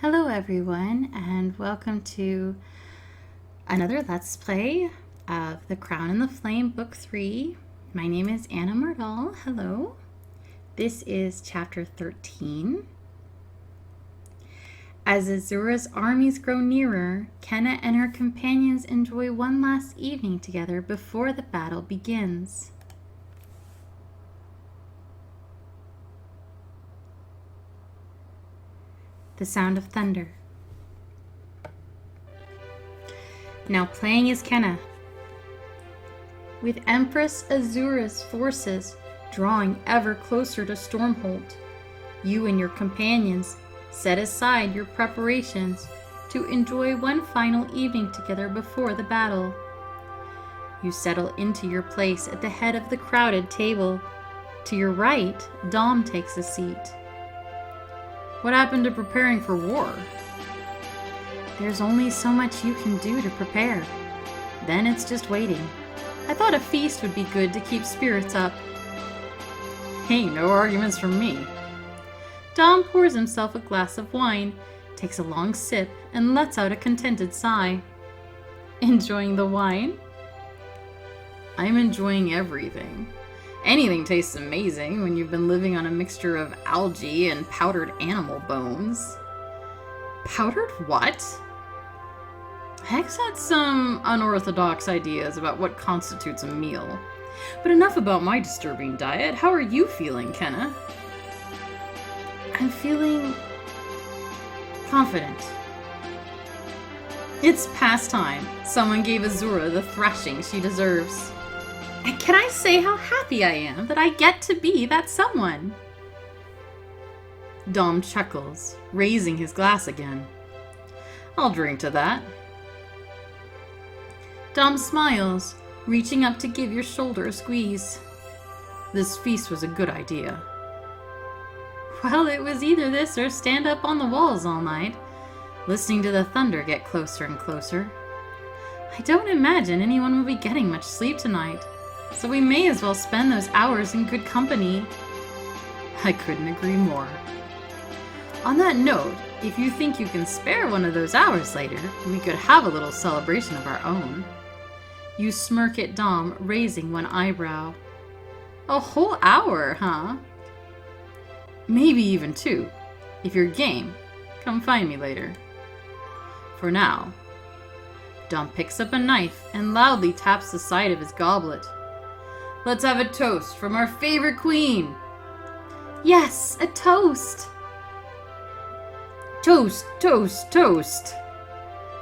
Hello everyone, and welcome to another Let's Play of The Crown and the Flame Book 3. My name is Anna Myrtle. Hello. This is Chapter 13. As Azura's armies grow nearer, Kenna and her companions enjoy one last evening together before the battle begins. The sound of thunder. Now playing as Kenna. With Empress Azura's forces drawing ever closer to Stormhold, you and your companions set aside your preparations to enjoy one final evening together before the battle. You settle into your place at the head of the crowded table. To your right, Dom takes a seat. What happened to preparing for war? There's only so much you can do to prepare. Then it's just waiting. I thought a feast would be good to keep spirits up. Hey, no arguments from me. Dom pours himself a glass of wine, takes a long sip, and lets out a contented sigh. Enjoying the wine? I'm enjoying everything. Anything tastes amazing when you've been living on a mixture of algae and powdered animal bones. Powdered what? Hex had some unorthodox ideas about what constitutes a meal. But enough about my disturbing diet. How are you feeling, Kenna? I'm feeling confident. It's past time. Someone gave Azura the thrashing she deserves. And can I say how happy I am that I get to be that someone? Dom chuckles, raising his glass again. I'll drink to that. Dom smiles, reaching up to give your shoulder a squeeze. This feast was a good idea. Well, it was either this or stand up on the walls all night, listening to the thunder get closer and closer. I don't imagine anyone will be getting much sleep tonight, so we may as well spend those hours in good company. I couldn't agree more. On that note, if you think you can spare one of those hours later, we could have a little celebration of our own. You smirk at Dom, raising one eyebrow. A whole hour, huh? Maybe even two. If you're game, come find me later. For now. Dom picks up a knife and loudly taps the side of his goblet. Let's have a toast from our favorite queen. Yes, a toast. Toast, toast, toast.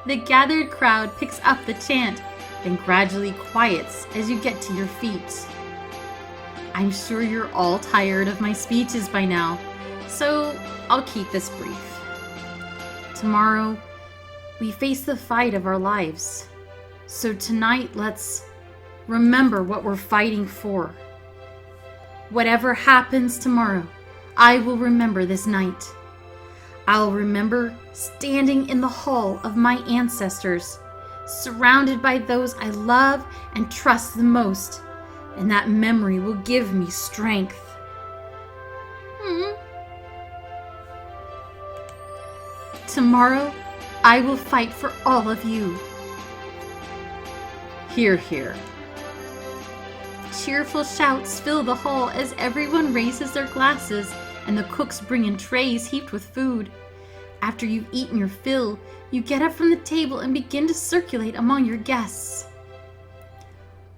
The gathered crowd picks up the chant, then gradually quiets as you get to your feet. I'm sure you're all tired of my speeches by now, so I'll keep this brief. Tomorrow, we face the fight of our lives. So tonight, let's remember what we're fighting for. Whatever happens tomorrow, I will remember this night. I'll remember standing in the hall of my ancestors, surrounded by those I love and trust the most, and that memory will give me strength. Tomorrow, I will fight for all of you. Hear, hear. Cheerful shouts fill the hall as everyone raises their glasses and the cooks bring in trays heaped with food. After you've eaten your fill, you get up from the table and begin to circulate among your guests.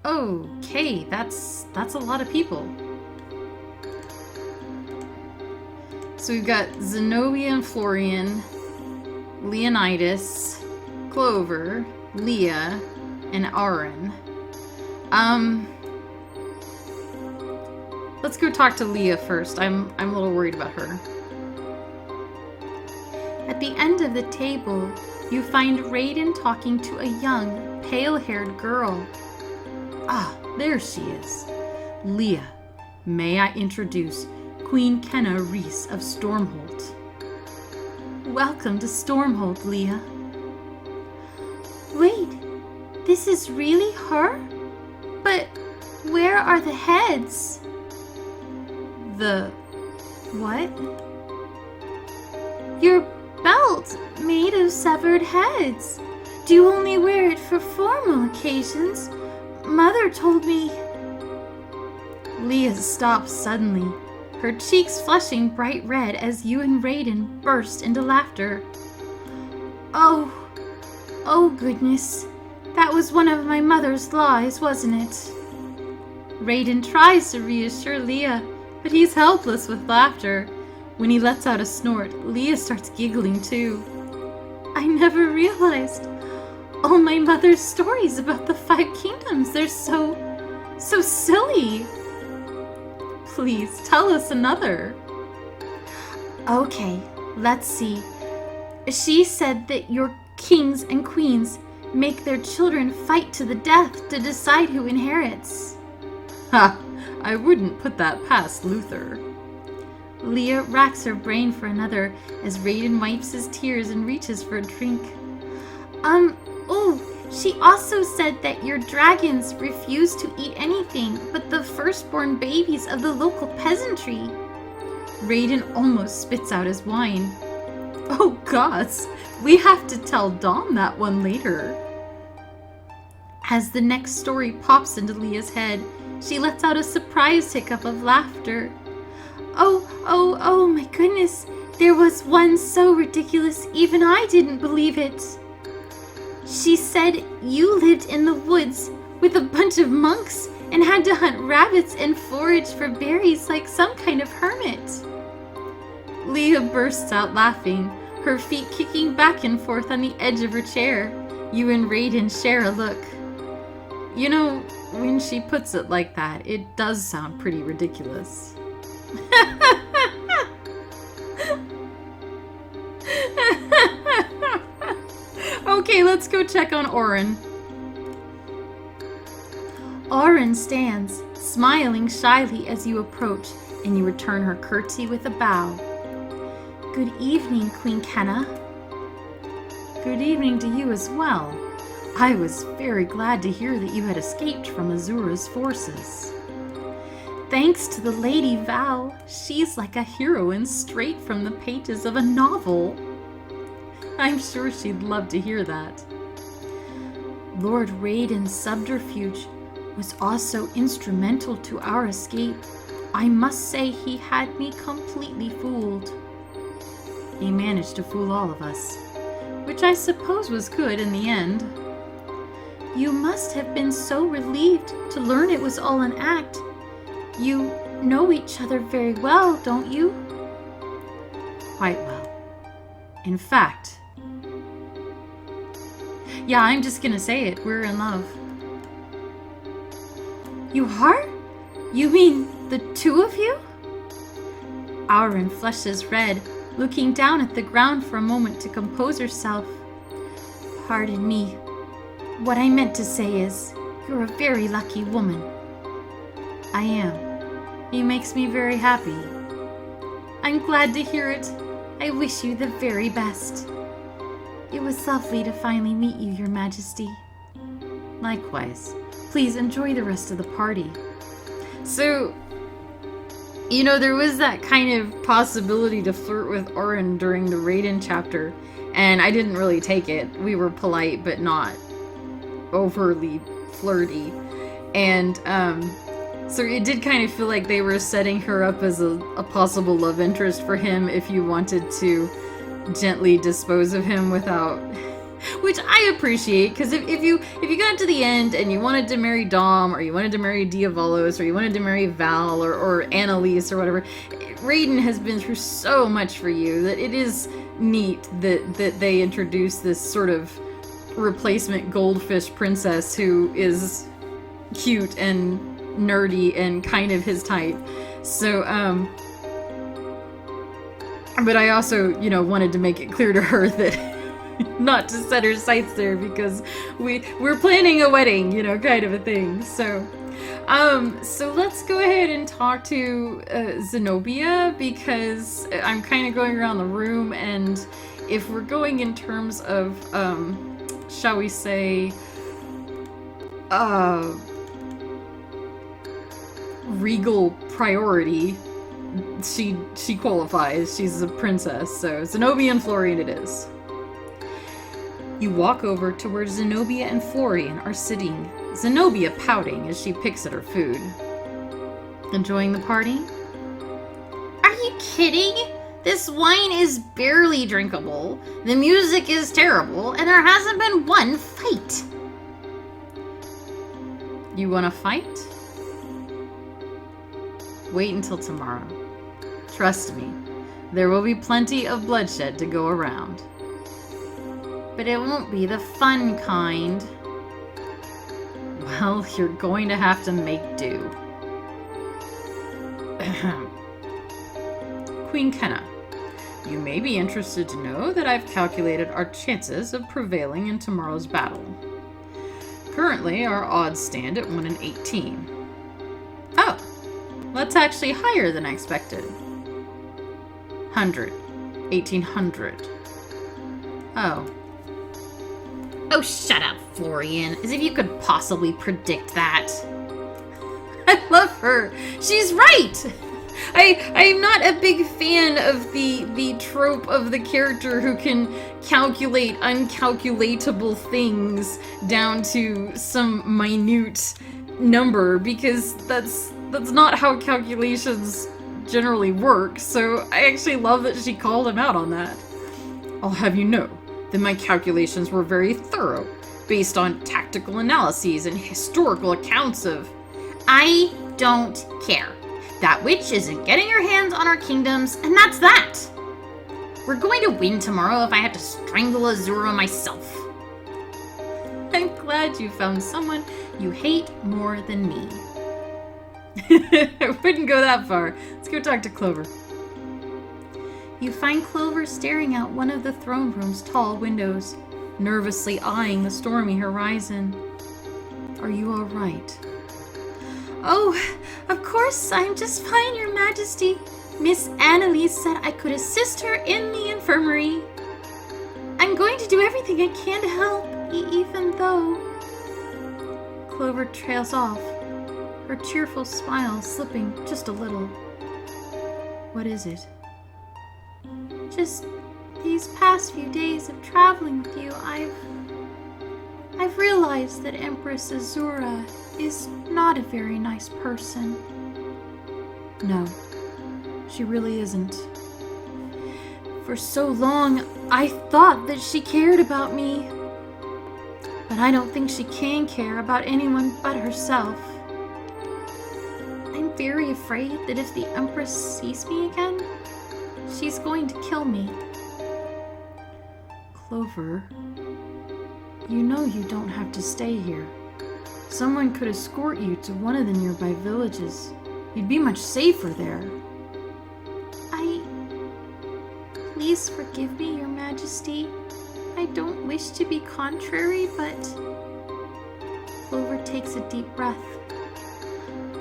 Okay, that's a lot of people. So we've got Zenobia and Florian, Leonidas, Clover, Leah, and Aaron. Let's go talk to Leah first. I'm a little worried about her. At the end of the table, you find Raiden talking to a young, pale-haired girl. Ah, there she is. Leah, may I introduce Queen Kenna Rhys of Stormhold. Welcome to Stormhold, Leah. Wait, this is really her? But where are the heads? The what? Your belt made of severed heads. Do you only wear it for formal occasions? Mother told me. Leah stopped suddenly, her cheeks flushing bright red as you and Raiden burst into laughter. Oh goodness. That was one of my mother's lies, wasn't it? Raiden tries to reassure Leah, but he's helpless with laughter. When he lets out a snort, Leah starts giggling too. I never realized. All my mother's stories about the 5 kingdoms, they're so silly. Please, tell us another. Okay, let's see. She said that your kings and queens make their children fight to the death to decide who inherits. Ha! I wouldn't put that past Luther. Leah racks her brain for another as Raiden wipes his tears and reaches for a drink. She also said that your dragons refuse to eat anything but the firstborn babies of the local peasantry. Raiden almost spits out his wine. Oh gods, we have to tell Dom that one later. As the next story pops into Leah's head, she lets out a surprised hiccup of laughter. Oh my goodness, there was one so ridiculous even I didn't believe it. She said you lived in the woods with a bunch of monks and had to hunt rabbits and forage for berries like some kind of hermit. Leah bursts out laughing, her feet kicking back and forth on the edge of her chair. You and Raiden share a look. You know, when she puts it like that, it does sound pretty ridiculous. Okay, let's go check on Orin. Orin stands, smiling shyly as you approach, and you return her curtsy with a bow. Good evening, Queen Kenna. Good evening to you as well. I was very glad to hear that you had escaped from Azura's forces. Thanks to the Lady Val, she's like a heroine straight from the pages of a novel. I'm sure she'd love to hear that. Lord Raiden's subterfuge was also instrumental to our escape. I must say he had me completely fooled. He managed to fool all of us, which I suppose was good in the end. You must have been so relieved to learn it was all an act. You know each other very well, don't you? Quite well. In fact, yeah, I'm just gonna say it. We're in love. You are? You mean the two of you? Auron flushes red, looking down at the ground for a moment to compose herself. Pardon me. What I meant to say is, you're a very lucky woman. I am. He makes me very happy. I'm glad to hear it. I wish you the very best. It was lovely to finally meet you, Your Majesty. Likewise. Please enjoy the rest of the party. So, you know, there was that kind of possibility to flirt with Auron during the Raiden chapter, and I didn't really take it. We were polite, but not overly flirty. And, so it did kind of feel like they were setting her up as a possible love interest for him if you wanted to gently dispose of him without... Which I appreciate, because if you got to the end and you wanted to marry Dom, or you wanted to marry Diavolos, or you wanted to marry Val, or Annalise, or whatever, Raiden has been through so much for you that it is neat that they introduce this sort of replacement goldfish princess who is cute and nerdy and kind of his type. So, but I also, you know, wanted to make it clear to her that not to set her sights there because we're planning a wedding, you know, kind of a thing. So, so let's go ahead and talk to Zenobia, because I'm kind of going around the room, and if we're going in terms of, shall we say, regal priority, she qualifies. She's a princess, so Zenobia and Florian it is. You walk over to where Zenobia and Florian are sitting, Zenobia pouting as she picks at her food. Enjoying the party? Are you kidding? This wine is barely drinkable, the music is terrible, and there hasn't been one fight. You want to fight? Wait until tomorrow. Trust me, there will be plenty of bloodshed to go around. But it won't be the fun kind. Well, you're going to have to make do. Queen Kenna, you may be interested to know that I've calculated our chances of prevailing in tomorrow's battle. Currently, our odds stand at 1 in 18. Oh, that's actually higher than I expected. 100. 1800. Oh. Oh, shut up, Florian. As if you could possibly predict that. I love her. She's right! I'm not a big fan of the trope of the character who can calculate uncalculatable things down to some minute number, because that's not how calculations generally work. So I actually love that she called him out on that. I'll have you know that my calculations were very thorough, based on tactical analyses and historical accounts of... I don't care. That witch isn't getting her hands on our kingdoms, and that's that. We're going to win tomorrow if I have to strangle Azura myself. I'm glad you found someone you hate more than me. I wouldn't go that far. Let's go talk to Clover. You find Clover staring out one of the throne room's tall windows, nervously eyeing the stormy horizon. Are you all right? Oh, of course, I'm just fine, Your Majesty. Miss Annalise said I could assist her in the infirmary. I'm going to do everything I can to help, even though... Clover trails off, her cheerful smile slipping just a little. What is it? Just these past few days of traveling with you, I've realized that Empress Azura is not a very nice person. No, she really isn't. For so long, I thought that she cared about me. But I don't think she can care about anyone but herself. I'm very afraid that if the Empress sees me again, she's going to kill me. Clover, you know you don't have to stay here. Someone could escort you to one of the nearby villages. You'd be much safer there. Please forgive me, Your Majesty. I don't wish to be contrary, but... Clover takes a deep breath.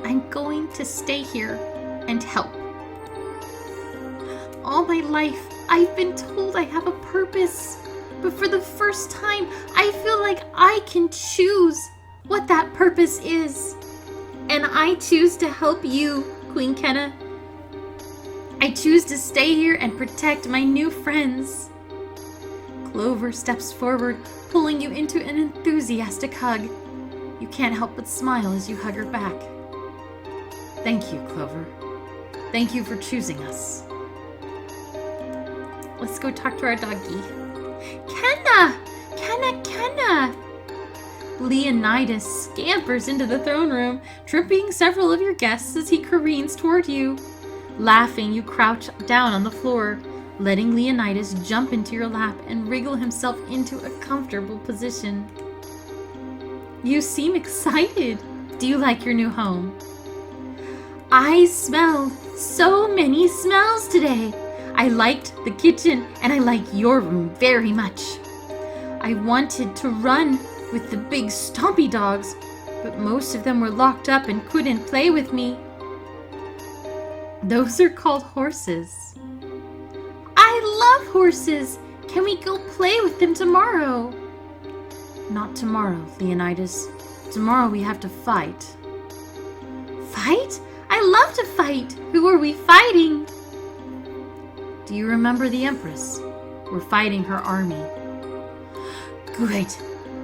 I'm going to stay here and help. All my life, I've been told I have a purpose. But for the first time, I feel like I can choose what that purpose is. And I choose to help you, Queen Kenna. I choose to stay here and protect my new friends. Clover steps forward, pulling you into an enthusiastic hug. You can't help but smile as you hug her back. Thank you, Clover. Thank you for choosing us. Let's go talk to our doggy. Kenna! Kenna, Kenna! Leonidas scampers into the throne room, tripping several of your guests as he careens toward you. Laughing, you crouch down on the floor, letting Leonidas jump into your lap and wriggle himself into a comfortable position. You seem excited. Do you like your new home? I smelled so many smells today. I liked the kitchen and I like your room very much. I wanted to run with the big stompy dogs, but most of them were locked up and couldn't play with me. Those are called horses. I love horses. Can we go play with them tomorrow? Not tomorrow, Leonidas. Tomorrow we have to fight. Fight? I love to fight. Who are we fighting? Do you remember the Empress? We're fighting her army. Good.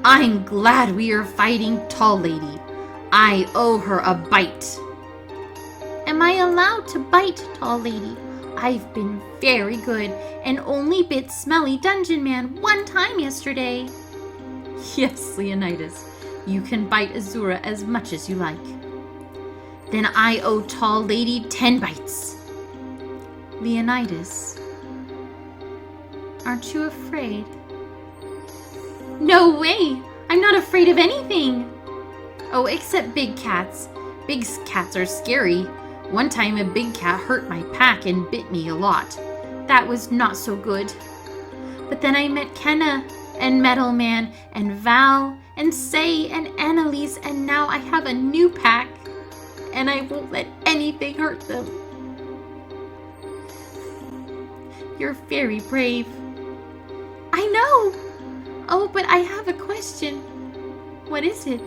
I'm glad we are fighting Tall Lady. I owe her a bite. Am I allowed to bite, Tall Lady? I've been very good and only bit Smelly Dungeon Man one time yesterday. Yes, Leonidas. You can bite Azura as much as you like. Then I owe Tall Lady 10 bites. Leonidas, aren't you afraid? No way! I'm not afraid of anything! Oh, except big cats. Big cats are scary. One time a big cat hurt my pack and bit me a lot. That was not so good. But then I met Kenna and Metal Man and Val and Say and Annalise, and now I have a new pack. And I won't let anything hurt them. You're very brave. I know! Oh, but I have a question. What is it?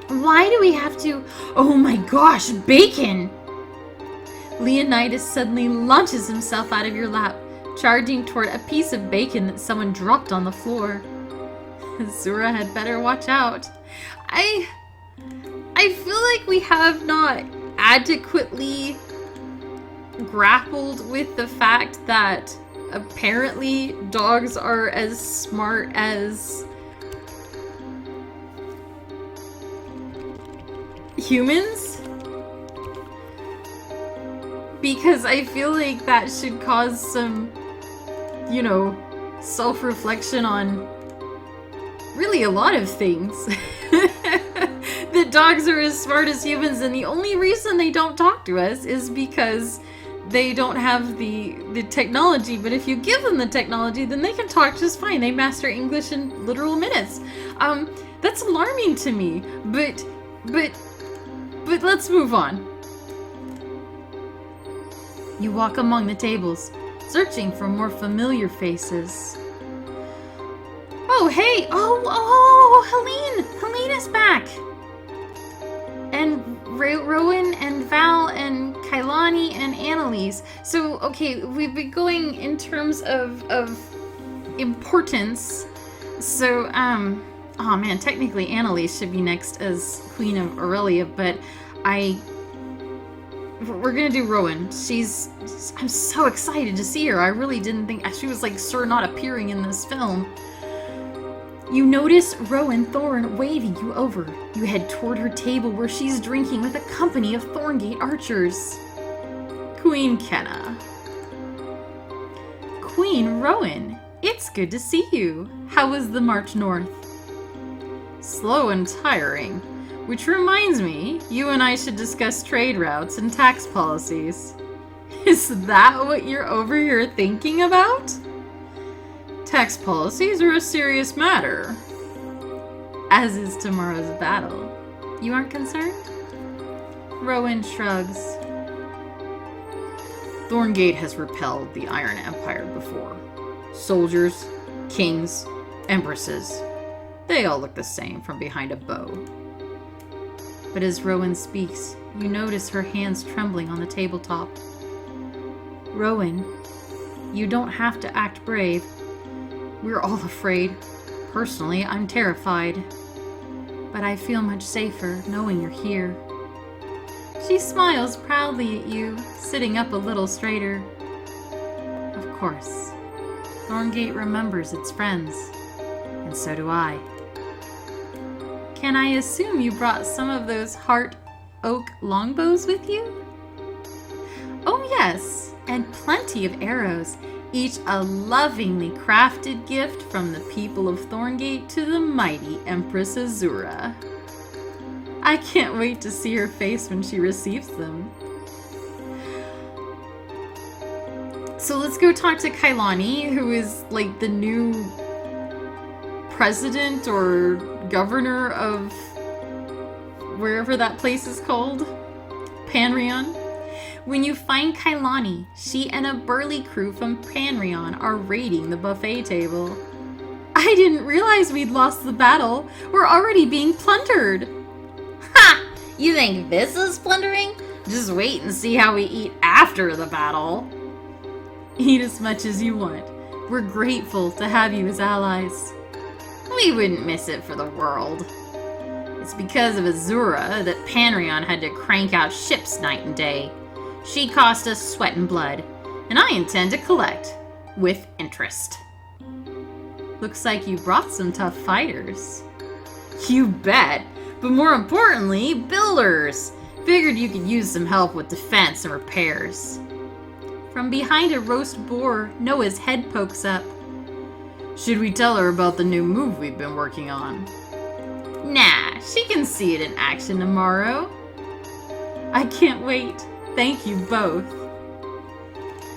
Why do we have to... Oh my gosh, bacon! Leonidas suddenly launches himself out of your lap, charging toward a piece of bacon that someone dropped on the floor. Azura had better watch out. I feel like we have not adequately grappled with the fact that apparently dogs are as smart as humans, because I feel like that should cause some, self-reflection on really a lot of things. That dogs are as smart as humans, and the only reason they don't talk to us is because they don't have the technology. But if you give them the technology, then they can talk just fine. They master English in literal minutes. That's alarming to me. But let's move on. You walk among the tables, searching for more familiar faces. Oh, hey! Oh, Helene! Helene is back! And Rowan and Val and Kailani and Annalise. So, okay, we've been going in terms of importance. So, oh man, technically Annalise should be next as Queen of Aurelia, but we're gonna do Rowan. I'm so excited to see her. I really didn't think, she was like sure not appearing in this film. You notice Rowan Thorn waving you over. You head toward her table where she's drinking with a company of Thorngate archers. Queen Kenna. Queen Rowan, it's good to see you. How was the march north? Slow and tiring. Which reminds me, you and I should discuss trade routes and tax policies. Is that what you're over here thinking about? Tax policies are a serious matter. As is tomorrow's battle. You aren't concerned? Rowan shrugs. Thorngate has repelled the Iron Empire before. Soldiers, kings, empresses. They all look the same from behind a bow. But as Rowan speaks, you notice her hands trembling on the tabletop. Rowan, you don't have to act brave. We're all afraid. Personally, I'm terrified. But I feel much safer knowing you're here. She smiles proudly at you, sitting up a little straighter. Of course. Thorngate remembers its friends. And so do I. Can I assume you brought some of those heart oak longbows with you? Oh yes, and plenty of arrows. Each a lovingly crafted gift from the people of Thorngate to the mighty Empress Azura. I can't wait to see her face when she receives them. So let's go talk to Kailani, who is like the new president or governor of wherever that place is called. Panrion. When you find Kailani, she and a burly crew from Panrion are raiding the buffet table. I didn't realize we'd lost the battle. We're already being plundered. Ha! You think this is plundering? Just wait and see how we eat after the battle. Eat as much as you want. We're grateful to have you as allies. We wouldn't miss it for the world. It's because of Azura that Panrion had to crank out ships night and day. She cost us sweat and blood, and I intend to collect with interest. Looks like you brought some tough fighters. You bet, but more importantly, builders. Figured you could use some help with defense and repairs. From behind a roast boar, Noah's head pokes up. Should we tell her about the new move we've been working on? Nah, she can see it in action tomorrow. I can't wait. Thank you both.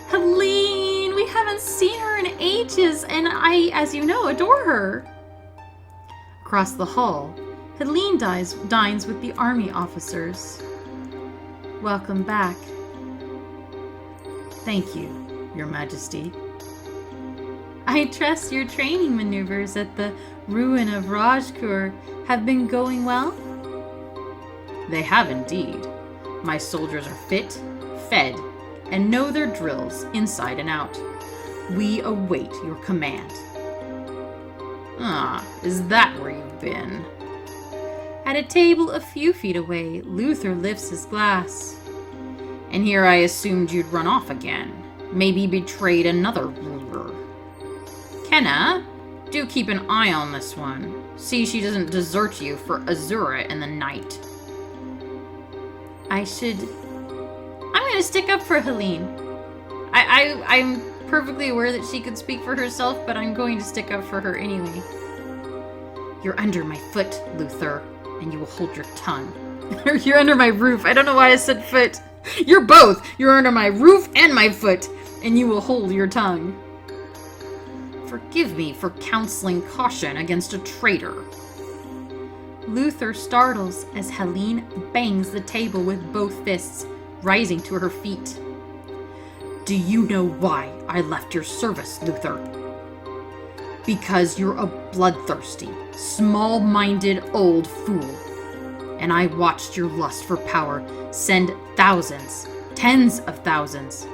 Helene, we haven't seen her in ages, and I, as you know, adore her. Across the hall, Helene dines with the army officers. Welcome back. Thank you, Your Majesty. I trust your training maneuvers at the ruin of Rajkur have been going well? They have indeed. My soldiers are fit, fed, and know their drills inside and out. We await your command. Ah, is that where you've been? At a table a few feet away, Luther lifts his glass. And here I assumed you'd run off again. Maybe betrayed another ruler. Kenna, do keep an eye on this one. See she doesn't desert you for Azura in the night. I'm gonna stick up for Helene. I'm perfectly aware that she could speak for herself, but I'm going to stick up for her anyway. You're under my foot, Luther, and you will hold your tongue. You're under my roof. I don't know why I said foot. You're both. You're under my roof and my foot, and you will hold your tongue. Forgive me for counseling caution against a traitor. Luther startles as Helene bangs the table with both fists, rising to her feet. Do you know why I left your service, Luther? Because you're a bloodthirsty, small-minded old fool. And I watched your lust for power send thousands, tens of thousands,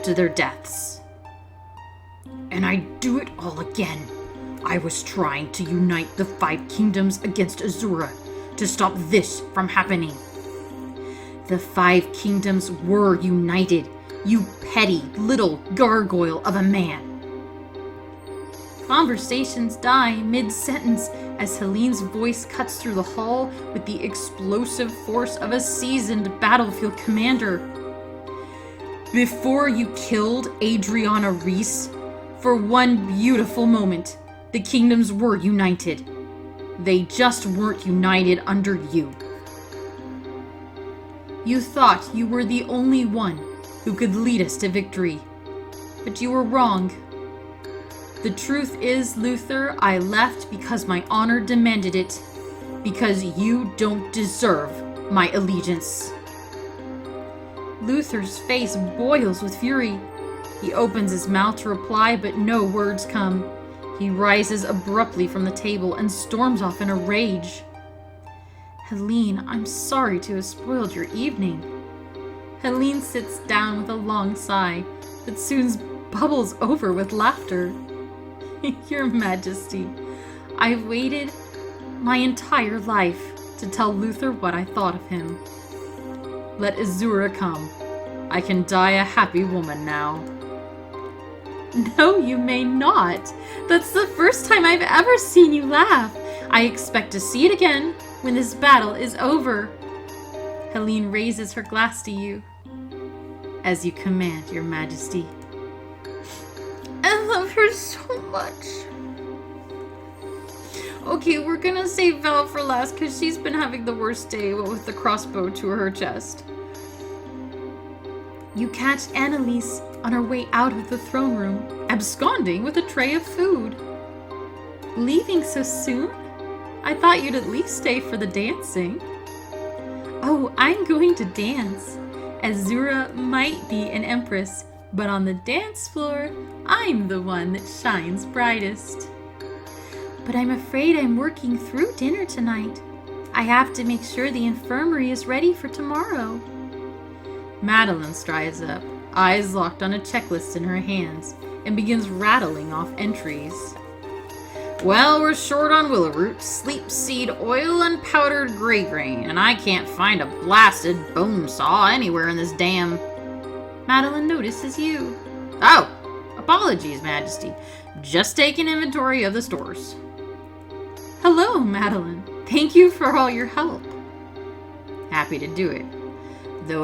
to their deaths. And I'd do it all again. I was trying to unite the 5 kingdoms against Azura to stop this from happening. The 5 kingdoms were united, you petty little gargoyle of a man. Conversations die mid-sentence as Helene's voice cuts through the hall with the explosive force of a seasoned battlefield commander. Before you killed Adriana Reese, for one beautiful moment, the kingdoms were united. They just weren't united under you. You thought you were the only one who could lead us to victory, but you were wrong. The truth is, Luther, I left because my honor demanded it, because you don't deserve my allegiance. Luther's face boils with fury. He opens his mouth to reply, but no words come. He rises abruptly from the table and storms off in a rage. Helene, I'm sorry to have spoiled your evening. Helene sits down with a long sigh, that soon bubbles over with laughter. Your Majesty, I've waited my entire life to tell Luther what I thought of him. Let Azura come. I can die a happy woman now. No, you may not. That's the first time I've ever seen you laugh. I expect to see it again when this battle is over. Helene raises her glass to you. As you command, Your Majesty. I love her so much. Okay, we're gonna save Val for last because she's been having the worst day, what with the crossbow to her chest. You catch Annalise on her way out of the throne room, absconding with a tray of food. Leaving so soon? I thought you'd at least stay for the dancing. Oh, I'm going to dance. Azura might be an empress, but on the dance floor, I'm the one that shines brightest. But I'm afraid I'm working through dinner tonight. I have to make sure the infirmary is ready for tomorrow. Madeline strides up, eyes locked on a checklist in her hands, and begins rattling off entries. Well, we're short on willow root, sleep seed oil, and powdered gray grain, and I can't find a blasted bone saw anywhere in this damn... Madeline notices you. Oh, apologies, Majesty. Just taking inventory of the stores. Hello, Madeline. Thank you for all your help. Happy to do it. Though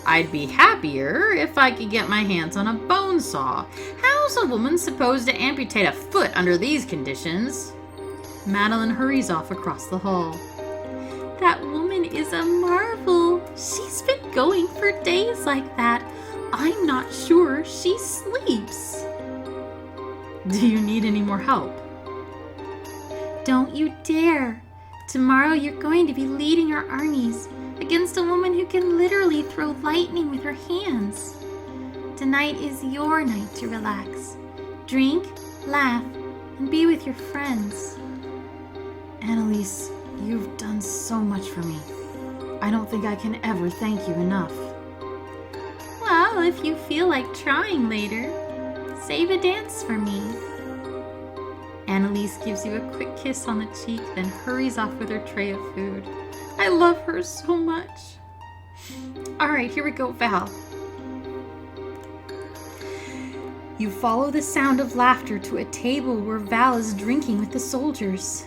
I'd be happier if I could get my hands on a bone saw. How's a woman supposed to amputate a foot under these conditions? Madeline hurries off across the hall. That woman is a marvel. She's been going for days like that. I'm not sure she sleeps. Do you need any more help? Don't you dare. Tomorrow you're going to be leading our armies against a woman who can literally throw lightning with her hands. Tonight is your night to relax. Drink, laugh, and be with your friends. Annalise, you've done so much for me. I don't think I can ever thank you enough. Well, if you feel like trying later, save a dance for me. Annalise gives you a quick kiss on the cheek, then hurries off with her tray of food. I love her so much. All right, here we go, Val. You follow the sound of laughter to a table where Val is drinking with the soldiers.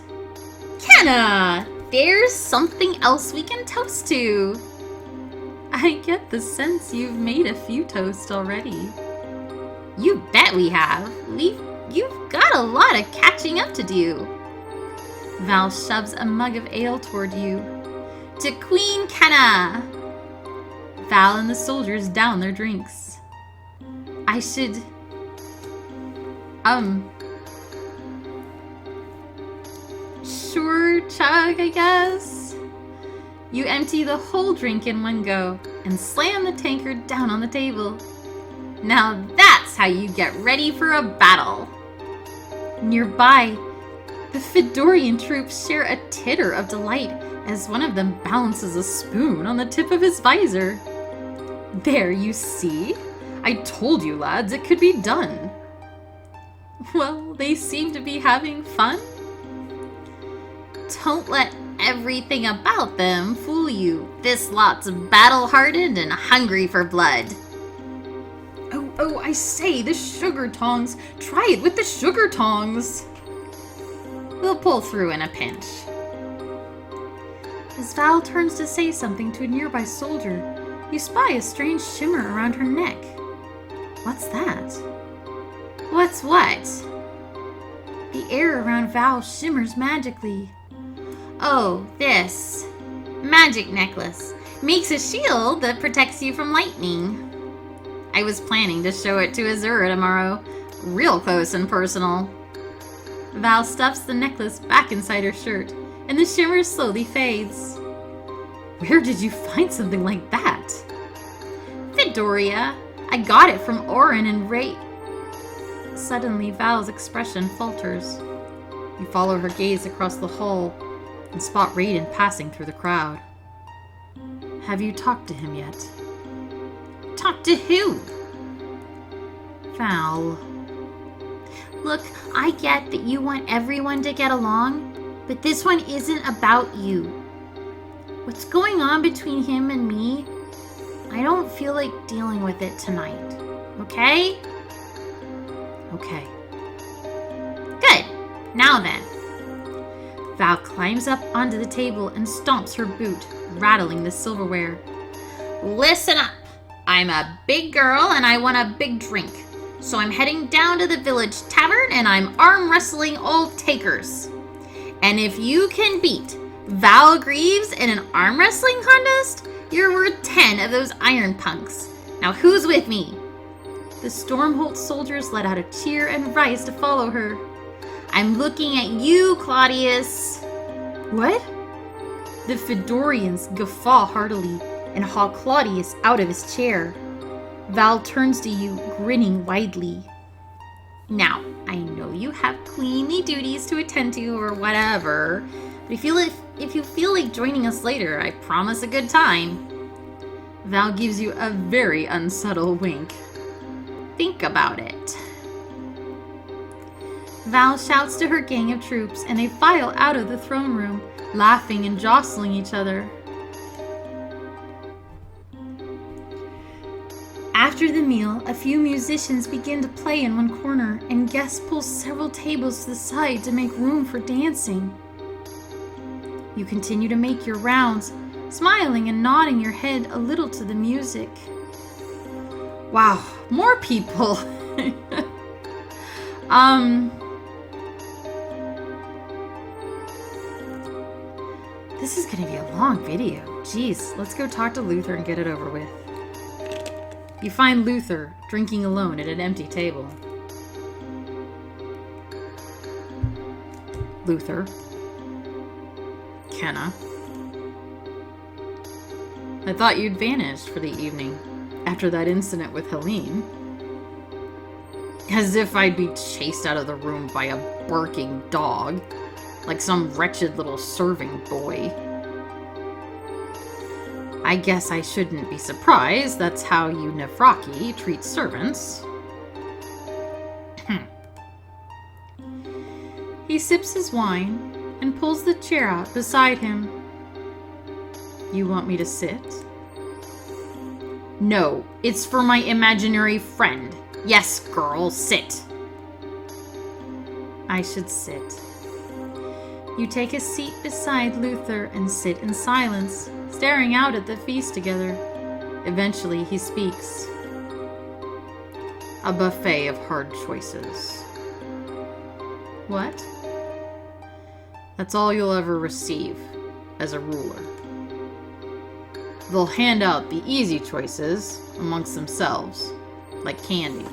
Kenna, there's something else we can toast to. I get the sense you've made a few toasts already. You bet we have. You've got a lot of catching up to do. Val shoves a mug of ale toward you. To Queen Kenna! Val and the soldiers down their drinks. I should... Sure, chug, I guess. You empty the whole drink in one go and slam the tankard down on the table. Now that's how you get ready for a battle. Nearby, the Fedorian troops share a titter of delight as one of them balances a spoon on the tip of his visor. There, you see? I told you, lads, it could be done. Well, they seem to be having fun. Don't let everything about them fool you. This lot's battle-hardened and hungry for blood. Oh, I say, the sugar tongs. Try it with the sugar tongs. We'll pull through in a pinch. As Val turns to say something to a nearby soldier, you spy a strange shimmer around her neck. What's that? What's what? The air around Val shimmers magically. Oh, this. Magic necklace. Makes a shield that protects you from lightning. I was planning to show it to Azura tomorrow. Real close and personal. Val stuffs the necklace back inside her shirt, and the shimmer slowly fades. Where did you find something like that? Fedoria. I got it from Orin and Ray. Suddenly, Val's expression falters. You follow her gaze across the hall and spot Raiden passing through the crowd. Have you talked to him yet? Talk to who? Val. Look, I get that you want everyone to get along, but this one isn't about you. What's going on between him and me? I don't feel like dealing with it tonight. Okay? Okay. Good. Now then. Val climbs up onto the table and stomps her boot, rattling the silverware. Listen up. I'm a big girl and I want a big drink. So I'm heading down to the village tavern and I'm arm wrestling all takers. And if you can beat Val Greaves in an arm wrestling contest, you're worth 10 of those iron punks. Now who's with me? The Stormholt soldiers let out a cheer and rise to follow her. I'm looking at you, Claudius. What? The Fedorians guffaw heartily and haul Claudius out of his chair. Val turns to you, grinning widely. Now, I know you have queenly duties to attend to or whatever, but if you feel like joining us later, I promise a good time. Val gives you a very unsubtle wink. Think about it. Val shouts to her gang of troops, and they file out of the throne room, laughing and jostling each other. After the meal, a few musicians begin to play in one corner, and guests pull several tables to the side to make room for dancing. You continue to make your rounds, smiling and nodding your head a little to the music. Wow, more people! This is gonna be a long video. Jeez, let's go talk to Luther and get it over with. You find Luther drinking alone at an empty table. Luther. Kenna. I thought you'd vanished for the evening after that incident with Helene. As if I'd be chased out of the room by a barking dog, like some wretched little serving boy. I guess I shouldn't be surprised that's how you Nevraki treat servants. He sips his wine and pulls the chair out beside him. You want me to sit? No, it's for my imaginary friend. Yes, girl, sit. I should sit. You take a seat beside Luther and sit in silence, staring out at the feast together. Eventually, he speaks. A buffet of hard choices. What? That's all you'll ever receive as a ruler. They'll hand out the easy choices amongst themselves, like candy.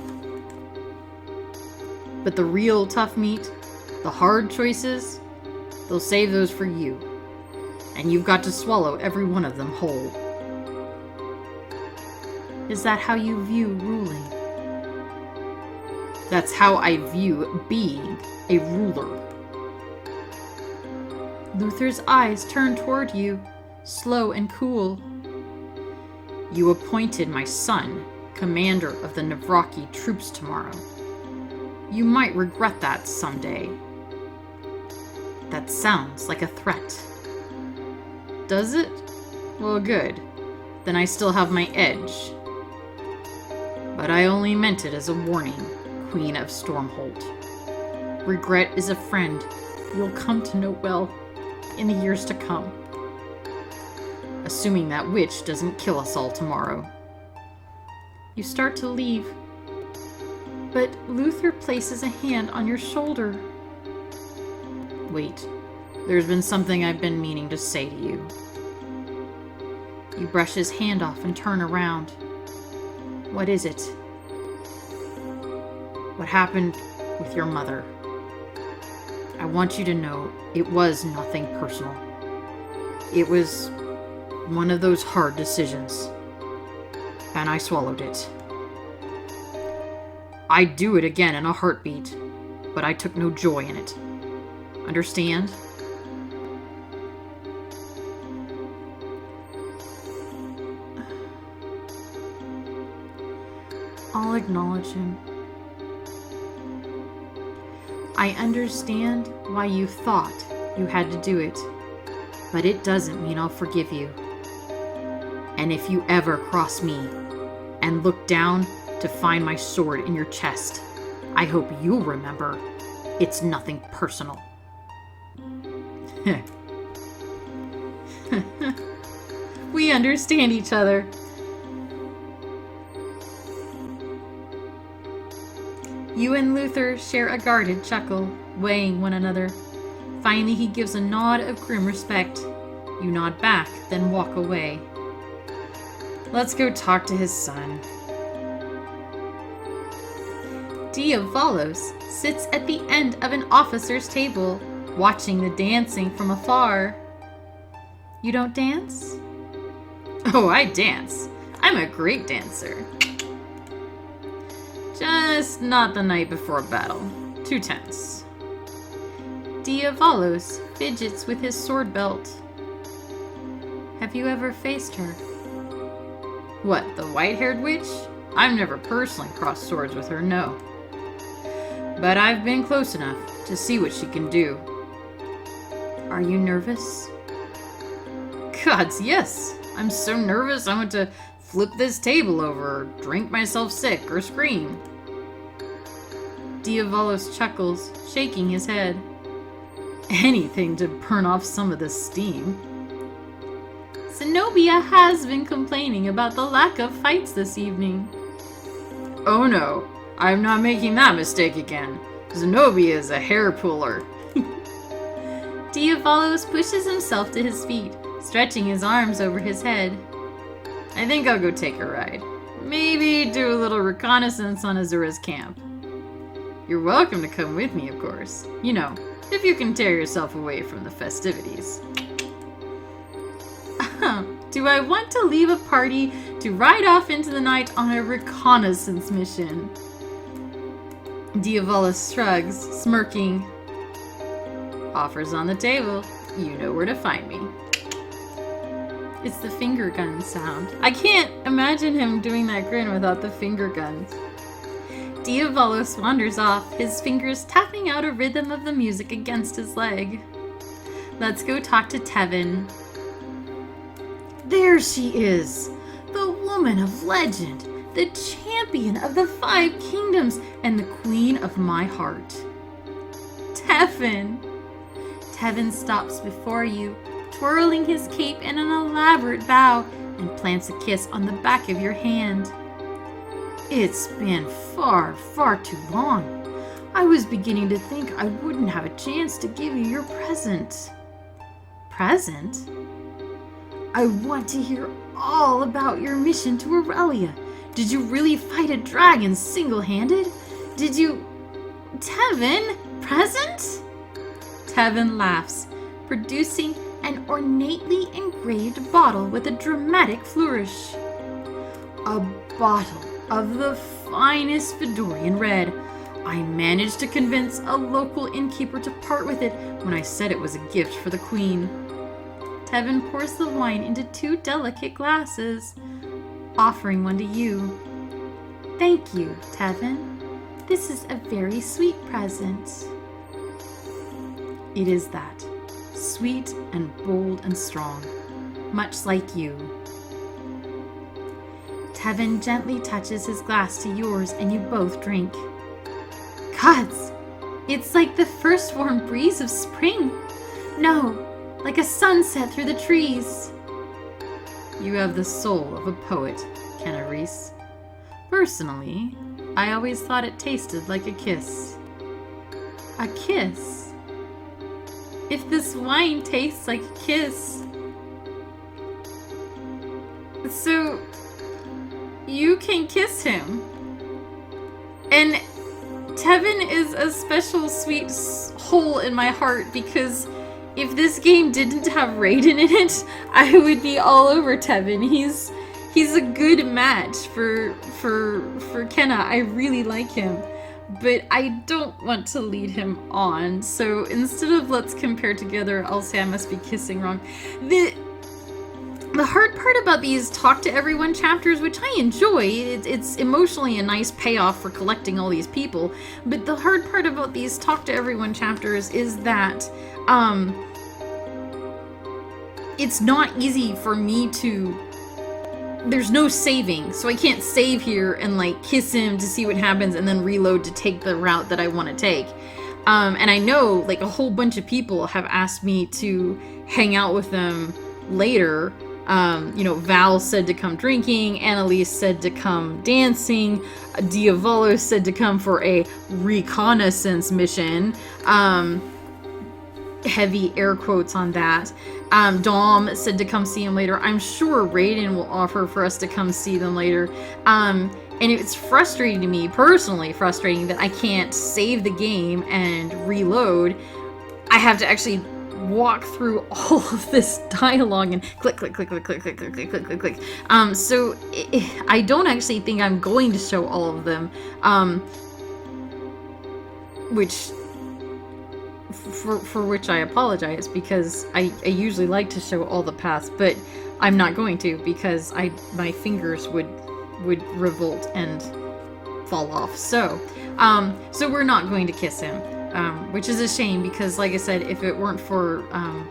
But the real tough meat, the hard choices, they'll save those for you. And you've got to swallow every one of them whole. Is that how you view ruling? That's how I view being a ruler. Luther's eyes turn toward you, slow and cool. You appointed my son commander of the Nevraki troops tomorrow. You might regret that someday. That sounds like a threat. Does it? Well, good. Then I still have my edge. But I only meant it as a warning, Queen of Stormholt. Regret is a friend you'll come to know well in the years to come. Assuming that witch doesn't kill us all tomorrow. You start to leave, but Luther places a hand on your shoulder. Wait, there's been something I've been meaning to say to you. You brush his hand off and turn around. What is it? What happened with your mother? I want you to know it was nothing personal. It was one of those hard decisions. And I swallowed it. I'd do it again in a heartbeat, but I took no joy in it. Understand? I'll acknowledge him. I understand why you thought you had to do it, but it doesn't mean I'll forgive you. And if you ever cross me and look down to find my sword in your chest, I hope you'll remember it's nothing personal. We understand each other. You and Luther share a guarded chuckle, weighing one another. Finally, he gives a nod of grim respect. You nod back, then walk away. Let's go talk to his son. Diavalos sits at the end of an officer's table, watching the dancing from afar. You don't dance? Oh, I dance. I'm a great dancer. Just not the night before battle. Too tense. Diavalos fidgets with his sword belt. Have you ever faced her? What, the white-haired witch? I've never personally crossed swords with her, no. But I've been close enough to see what she can do. Are you nervous? Gods, yes. I'm so nervous I want to flip this table over, or drink myself sick, or scream. Diavalos chuckles, shaking his head. Anything to burn off some of the steam. Zenobia has been complaining about the lack of fights this evening. Oh no, I'm not making that mistake again. Zenobia is a hair puller. Diavalos pushes himself to his feet, stretching his arms over his head. I think I'll go take a ride. Maybe do a little reconnaissance on Azura's camp. You're welcome to come with me, of course. You know, if you can tear yourself away from the festivities. Do I want to leave a party to ride off into the night on a reconnaissance mission? Diavalos shrugs, smirking. Offers on the table. You know where to find me. It's the finger gun sound. I can't imagine him doing that grin without the finger guns. Diavalos wanders off, his fingers tapping out a rhythm of the music against his leg. Let's go talk to Tevin. There she is! The woman of legend! The champion of the 5 kingdoms! And the queen of my heart! Tevin! Tevin stops before you, twirling his cape in an elaborate bow, and plants a kiss on the back of your hand. It's been far, far too long. I was beginning to think I wouldn't have a chance to give you your present. Present? I want to hear all about your mission to Aurelia. Did you really fight a dragon single-handed? Did you... Tevin? Present? Tevin laughs, producing an ornately engraved bottle with a dramatic flourish. A bottle of the finest Fedorian red. I managed to convince a local innkeeper to part with it when I said it was a gift for the queen. Tevin pours the wine into 2 delicate glasses, offering one to you. Thank you, Tevin. This is a very sweet present. It is that. Sweet and bold and strong. Much like you. Tevin gently touches his glass to yours and you both drink. Gods! It's like the first warm breeze of spring. No, like a sunset through the trees. You have the soul of a poet, Kenna Reese. Personally, I always thought it tasted like a kiss. A kiss? If this wine tastes like a kiss... So, you can kiss him. And Tevin is a special sweet hole in my heart because if this game didn't have Raiden in it, I would be all over Tevin. He's a good match for Kenna. I really like him. But I don't want to lead him on. So instead of let's compare together, I'll say I must be kissing wrong. The hard part about these talk to everyone chapters, which I enjoy, it's emotionally a nice payoff for collecting all these people, but the hard part about these talk to everyone chapters is that it's not easy for me to... There's no saving, so I can't save here and like kiss him to see what happens and then reload to take the route that I want to take. And I know like a whole bunch of people have asked me to hang out with them later. Val said to come drinking, Annalise said to come dancing, Diavalos said to come for a reconnaissance mission. Heavy air quotes on that. Dom said to come see him later. I'm sure Raiden will offer for us to come see them later. And it's frustrating to me, personally frustrating, that I can't save the game and reload. I have to actually walk through all of this dialogue and click, click, click, click, click, click, click, click, click, click, click. So I don't actually think I'm going to show all of them, for which I apologize, because I usually like to show all the paths, but I'm not going to because my fingers would revolt and fall off. So we're not going to kiss him, which is a shame because, like I said, if it weren't for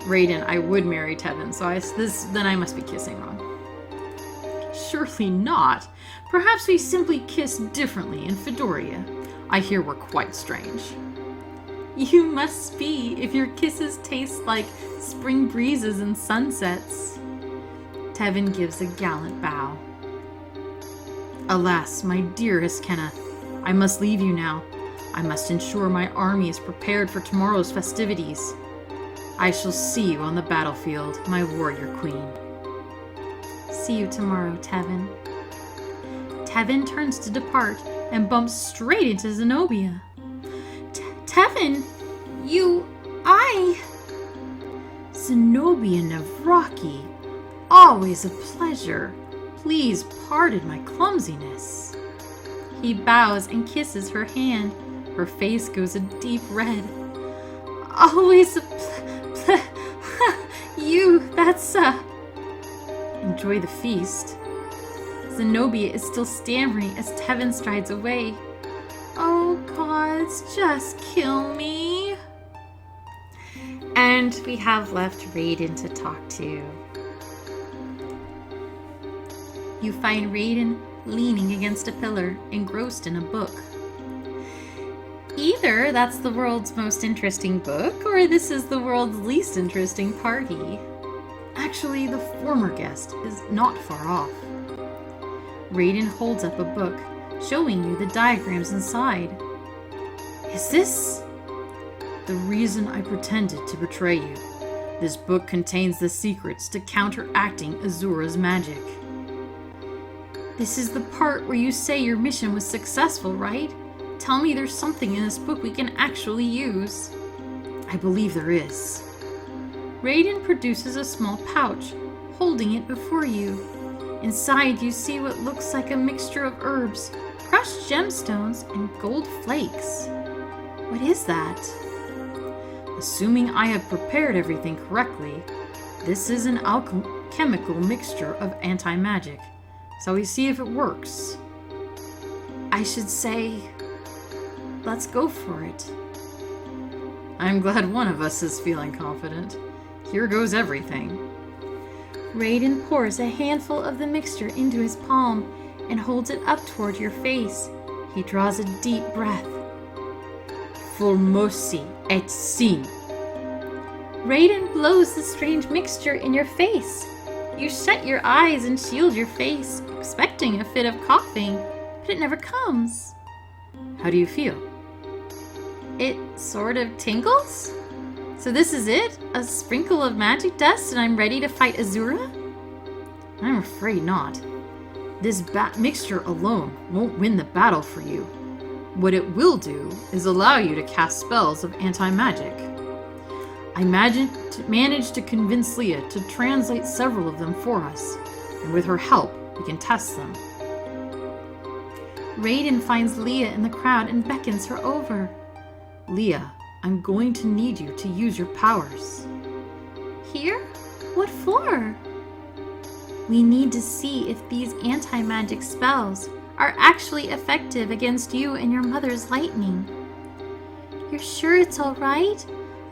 Raiden, I would marry Tevin. So then I must be kissing wrong. Surely not. Perhaps we simply kiss differently in Fedoria. I hear we're quite strange. You must be if your kisses taste like spring breezes and sunsets. Tevin gives a gallant bow. Alas, my dearest Kenna, I must leave you now. I must ensure my army is prepared for tomorrow's festivities. I shall see you on the battlefield, my warrior queen. See you tomorrow, Tevin. Tevin turns to depart and bumps straight into Zenobia. Tevin, Zenobia Navraki, always a pleasure. Please pardon my clumsiness. He bows and kisses her hand. Her face goes a deep red. Always a Enjoy the feast. Zenobia is still stammering as Tevin strides away. Oh gods, just kill me. And we have left Raiden to talk to. You find Raiden leaning against a pillar, engrossed in a book. Either that's the world's most interesting book, or this is the world's least interesting party. Actually, the former guest is not far off. Raiden holds up a book, showing you the diagrams inside. Is this the reason I pretended to betray you? This book contains the secrets to counteracting Azura's magic. This is the part where you say your mission was successful, right? Tell me there's something in this book we can actually use. I believe there is. Raiden produces a small pouch, holding it before you. Inside you see what looks like a mixture of herbs, crushed gemstones, and gold flakes. What is that? Assuming I have prepared everything correctly, this is an alchemical mixture of anti-magic. So we see if it works. I should say, let's go for it. I'm glad one of us is feeling confident. Here goes everything. Raiden pours a handful of the mixture into his palm and holds it up toward your face. He draws a deep breath. Formosi et sin. Raiden blows the strange mixture in your face. You shut your eyes and shield your face, expecting a fit of coughing, but it never comes. How do you feel? It sort of tingles? So this is it? A sprinkle of magic dust and I'm ready to fight Azura? I'm afraid not. This mixture alone won't win the battle for you. What it will do is allow you to cast spells of anti-magic. I managed to convince Leah to translate several of them for us, and with her help, we can test them. Raiden finds Leah in the crowd and beckons her over. Leah, I'm going to need you to use your powers. Here? What for? We need to see if these anti-magic spells are actually effective against you and your mother's lightning. You're sure it's all right?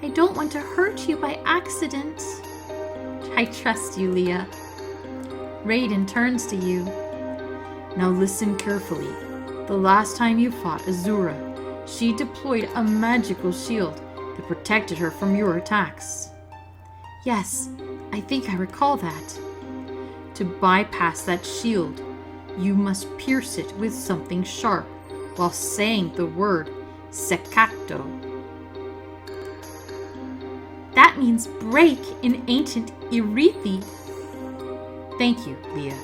I don't want to hurt you by accident. I trust you, Leah. Raiden turns to you. Now listen carefully. The last time you fought Azura, she deployed a magical shield that protected her from your attacks. Yes, I think I recall that. To bypass that shield, you must pierce it with something sharp while saying the word Sekakto. That means break in ancient Irithi. Thank you, Leah.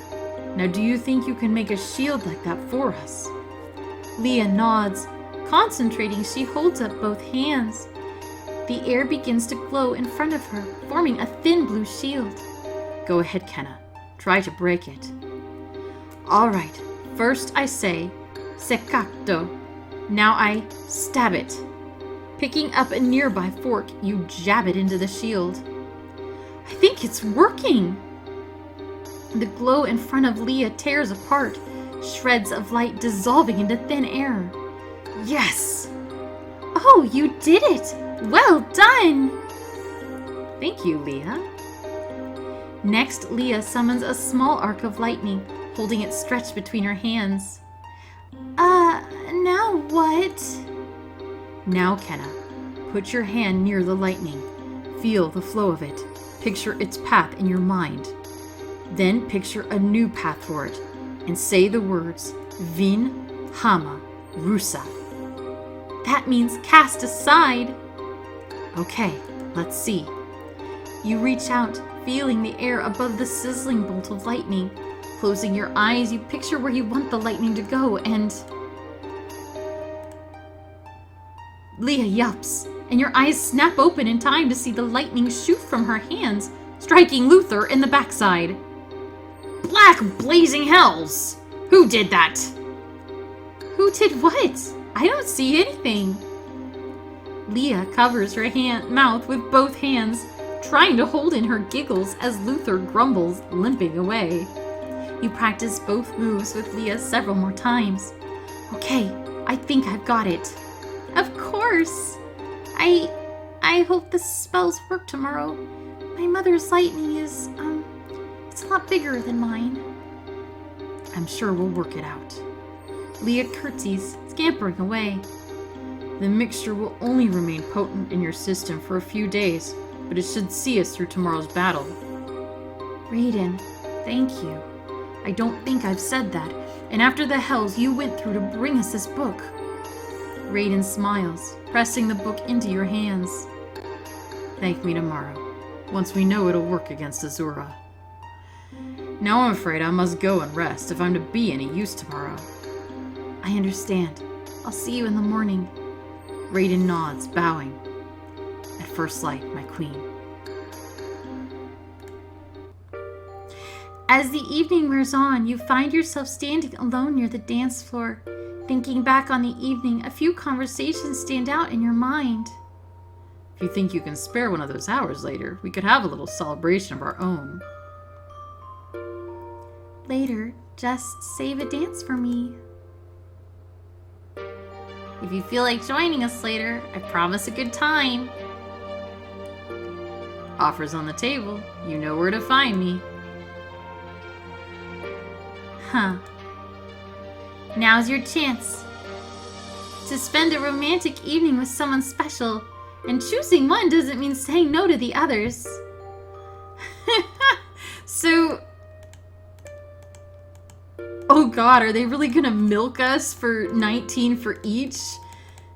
Now do you think you can make a shield like that for us? Leah nods. Concentrating, she holds up both hands. The air begins to glow in front of her, forming a thin blue shield. Go ahead, Kenna. Try to break it. All right. First I say, Sekakto. Now I stab it. Picking up a nearby fork, you jab it into the shield. I think it's working. The glow in front of Leah tears apart, shreds of light dissolving into thin air. Yes! Oh, you did it! Well done! Thank you, Leah. Next, Leah summons a small arc of lightning, holding it stretched between her hands. Now what? Now, Kenna, put your hand near the lightning. Feel the flow of it. Picture its path in your mind. Then picture a new path for it, and say the words Vin Hama Rusa. That means cast aside. Okay, let's see. You reach out, feeling the air above the sizzling bolt of lightning. Closing your eyes, you picture where you want the lightning to go, and Leah yelps, and your eyes snap open in time to see the lightning shoot from her hands, striking Luther in the backside. Black blazing hells! Who did that? Who did what? I don't see anything. Leah covers her mouth with both hands, trying to hold in her giggles as Luther grumbles, limping away. You practice both moves with Leah several more times. Okay, I think I've got it. Of course. I hope the spells work tomorrow. My mother's lightning is, it's a lot bigger than mine. I'm sure we'll work it out. Leah curtsies, scampering away. The mixture will only remain potent in your system for a few days, but it should see us through tomorrow's battle. Raiden, thank you. I don't think I've said that, and after the hells you went through to bring us this book. Raiden smiles, pressing the book into your hands. Thank me tomorrow, once we know it'll work against Azura. Now I'm afraid I must go and rest if I'm to be any use tomorrow. I understand. I'll see you in the morning. Raiden nods, bowing. At first light, my queen. As the evening wears on, you find yourself standing alone near the dance floor. Thinking back on the evening, a few conversations stand out in your mind. If you think you can spare one of those hours later, we could have a little celebration of our own. Later, just save a dance for me. If you feel like joining us later, I promise a good time. Offers on the table. You know where to find me. Huh. Now's your chance to spend a romantic evening with someone special, and choosing one doesn't mean saying no to the others. So, oh god, are they really gonna milk us for 19 for each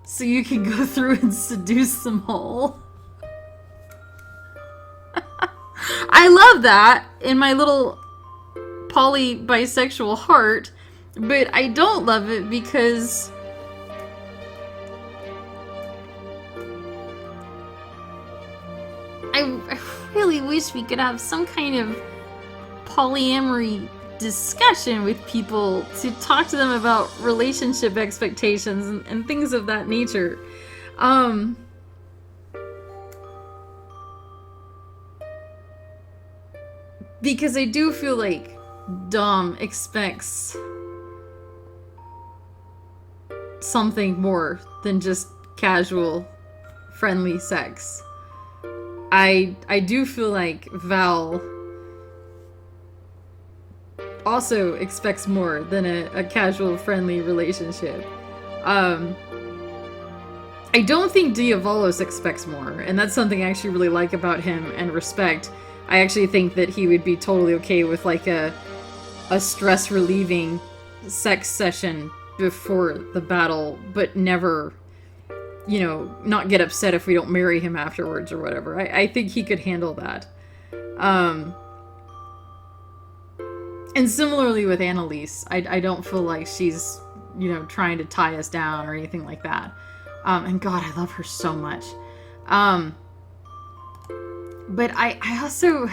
so you can go through and seduce them all? I love that in my little poly bisexual heart, but I don't love it because I really wish we could have some kind of polyamory discussion with people to talk to them about relationship expectations and things of that nature. Because I do feel like Dom expects something more than just casual, friendly sex. I do feel like Val also expects more than a casual, friendly relationship. I don't think Diavolos expects more, and that's something I actually really like about him and respect. I actually think that he would be totally okay with like a stress-relieving sex session before the battle, but never, you know, not get upset if we don't marry him afterwards or whatever. I think he could handle that. And similarly with Annalise, I don't feel like she's, you know, trying to tie us down or anything like that. And God, I love her so much. But I also...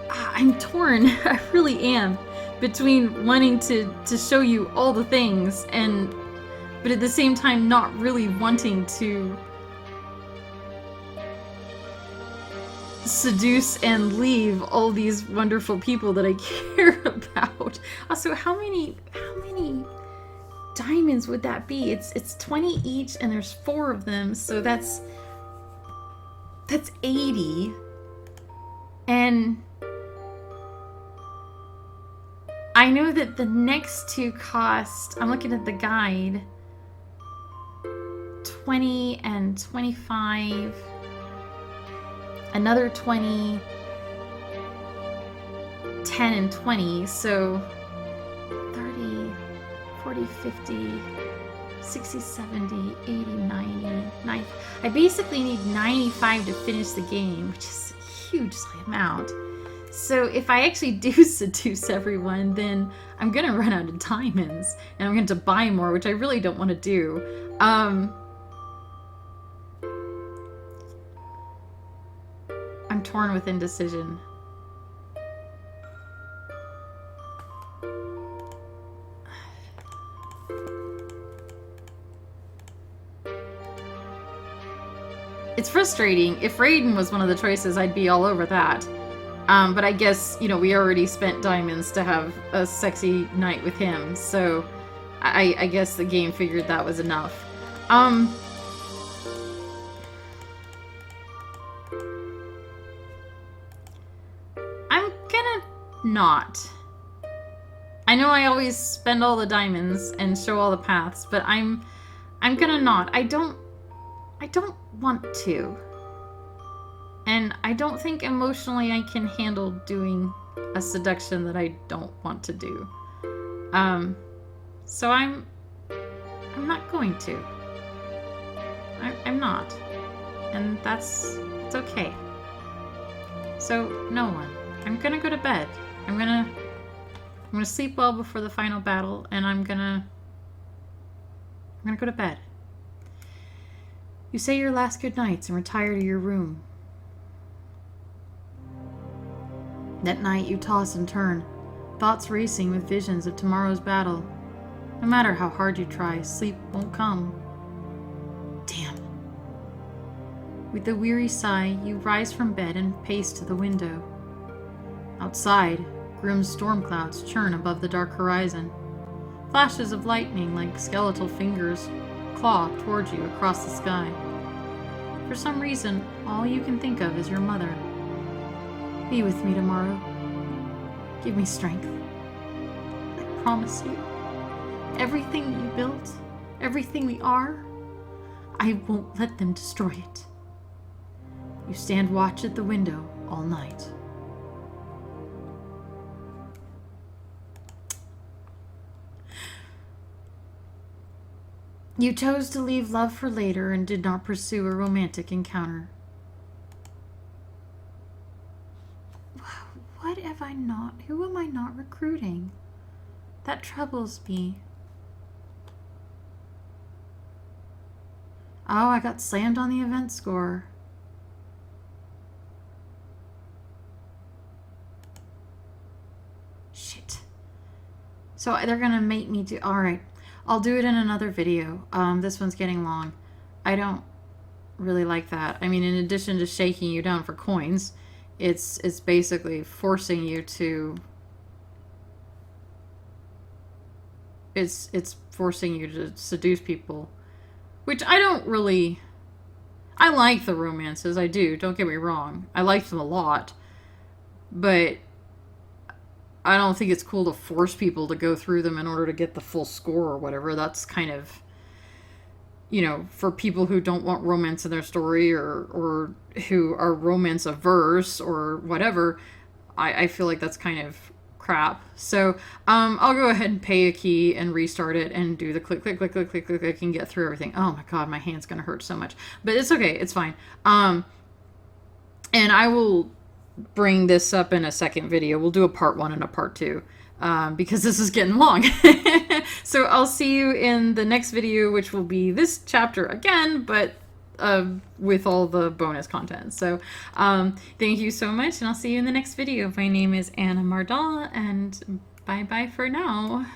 I'm torn. I really am. Between wanting to show you all the things but at the same time not really wanting to seduce and leave all these wonderful people that I care about. Also, how many diamonds would that be? It's 20 each and there's 4 of them, so that's 80. And I know that the next 2 cost, I'm looking at the guide, 20 and 25, another 20, 10 and 20, so 30, 40, 50, 60, 70, 80, 90, 90. I basically need 95 to finish the game, which is a huge amount. So if I actually do seduce everyone, then I'm gonna run out of diamonds, and I'm going to buy more, which I really don't want to do. I'm torn with indecision. It's frustrating. If Raiden was one of the choices, I'd be all over that. But I guess, you know, we already spent diamonds to have a sexy night with him, so I guess the game figured that was enough. I'm gonna not. I know I always spend all the diamonds and show all the paths, but I'm gonna not. I don't want to. And I don't think emotionally I can handle doing a seduction that I don't want to do. So I'm not going to. I'm not. And it's okay. So no one. I'm gonna go to bed. I'm gonna sleep well before the final battle, and I'm gonna go to bed. You say your last good nights and retire to your room. That night you toss and turn, thoughts racing with visions of tomorrow's battle. No matter how hard you try, sleep won't come. Damn. With a weary sigh, you rise from bed and pace to the window. Outside, grim storm clouds churn above the dark horizon. Flashes of lightning like skeletal fingers claw towards you across the sky. For some reason, all you can think of is your mother. Be with me tomorrow. Give me strength. I promise you, everything you built, everything we are, I won't let them destroy it. You stand watch at the window all night. You chose to leave love for later and did not pursue a romantic encounter. What have I not? Who am I not recruiting? That troubles me. Oh, I got slammed on the event score. Shit. So they're gonna make me do... Alright. I'll do it in another video. This one's getting long. I don't really like that. I mean, in addition to shaking you down for coins, it's basically forcing you to... It's forcing you to seduce people. Which I don't really... I like the romances, I do. Don't get me wrong. I like them a lot. But I don't think it's cool to force people to go through them in order to get the full score or whatever. That's kind of, you know, for people who don't want romance in their story or who are romance averse or whatever, I feel like that's kind of crap. So I'll go ahead and pay a key and restart it and do the click, click, click, click, click, click, click, and get through everything. Oh my god, my hand's gonna hurt so much. But it's okay, it's fine. And I will bring this up in a second video. We'll do a part 1 and a part 2 because this is getting long. So I'll see you in the next video, which will be this chapter again, but with all the bonus content. So thank you so much, and I'll see you in the next video. My name is Anna Mardal, and bye bye for now.